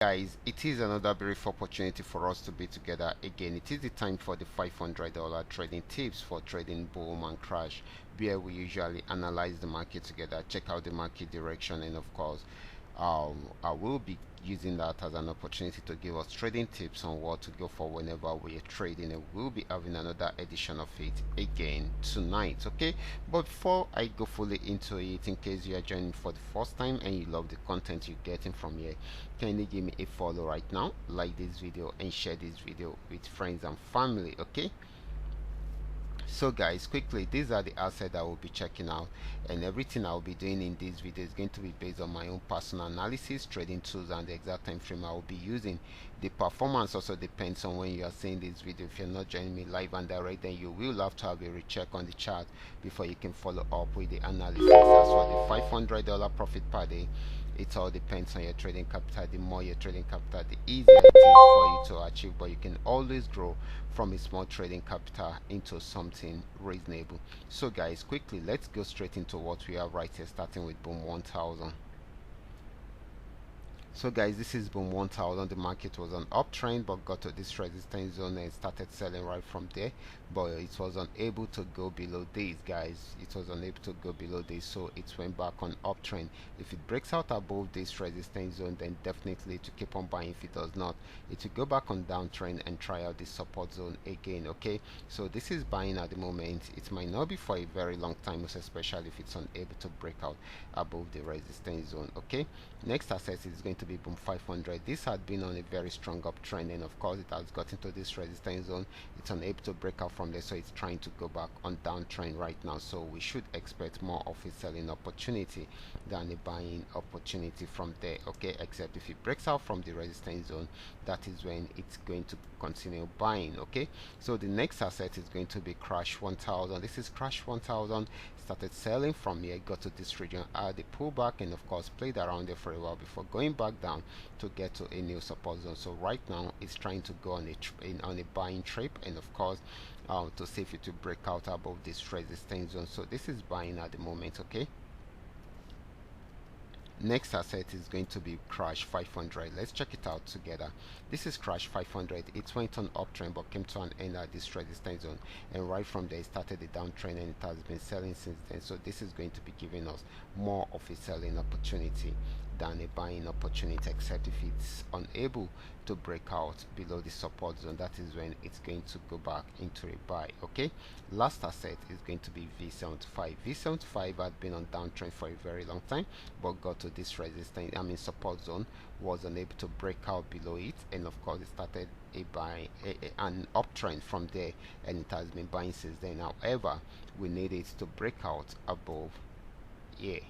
Guys, it is another brief opportunity for us to be together again. It is the time for the $500 trading tips for trading boom and crash, where we usually analyze the market together, check out the market direction, and of course I will be using that as an opportunity to give us trading tips on what to go for whenever we are trading, and we'll be having another edition of it again tonight. Okay, but before I go fully into it, in case you are joining for the first time and you love the content you're getting from here, kindly give me a follow right now, like this video and share this video with friends and family. Okay, so guys, quickly, these are the assets I will be checking out, and everything I'll be doing in this video is going to be based on my own personal analysis, trading tools, and the exact time frame I will be using. The performance also depends on when you are seeing this video. If you're not joining me live and direct, then you will have to have a recheck on the chart before you can follow up with the analysis. As for the $500 profit per day, it all depends on your trading capital. The more your trading capital, the easier it is for you to achieve, but you can always grow from a small trading capital into something reasonable. So guys, quickly, let's go straight into what we have right here, starting with boom 1000. So guys, this is boom 1000. The market was on uptrend but got to this resistance zone and started selling right from there, but it was unable to go below this. Guys, it was unable to go below this, so it went back on uptrend. If it breaks out above this resistance zone, then definitely to keep on buying. If it does not, it will go back on downtrend and try out this support zone again. Okay, so this is buying at the moment. It might not be for a very long time, most especially if it's unable to break out above the resistance zone. Okay, next asset is going to be boom 500. This had been on a very strong uptrend, and of course it has got into this resistance zone. It's unable to break out from there, so it's trying to go back on downtrend right now. So we should expect more of a selling opportunity than a buying opportunity from there. Okay, except if it breaks out from the resistance zone, that is when it's going to continue buying. Okay, so the next asset is going to be crash 1000. This is crash 1000. Started selling from here, got to this region, had a pullback, and of course played around there for a while before going back down to get to a new support zone. So right now it's trying to go on a buying trip, and of course to see if it will break out above this resistance zone. So this is buying at the moment. Okay, next asset is going to be crash 500. Let's check it out together. This is crash 500. It went on uptrend but came to an end at this resistance zone, and right from there it started a downtrend, and it has been selling since then. So this is going to be giving us more of a selling opportunity than a buying opportunity, except if it's unable to break out below the support zone. That is when it's going to go back into a buy. Okay, last asset is going to be V75. V75 had been on downtrend for a very long time but got to this resistance, support zone, was unable to break out below it, and of course it started a buy, an uptrend from there, and it has been buying since then. However, we need it to break out above here,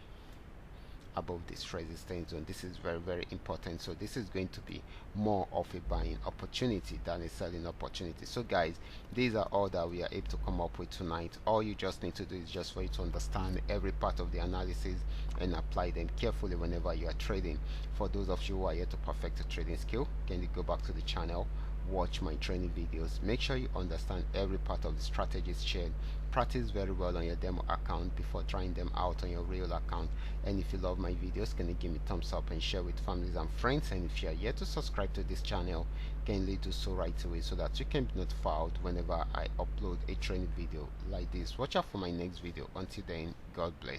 above this resistance zone. This is very important. So this is going to be more of a buying opportunity than a selling opportunity. So guys, these are all that we are able to come up with tonight. All you just need to do is just for you to understand every part of the analysis and apply them carefully whenever you are trading. For those of you who are yet to perfect a trading skill, can you go back to the channel, watch my training videos, make sure you understand every part of the strategies shared, practice very well on your demo account before trying them out on your real account. And if you love my videos, can you give me thumbs up and share with families and friends? And if you are yet to subscribe to this channel, kindly do so right away so that you can be notified whenever I upload a training video like this. Watch out for my next video. Until then, God bless.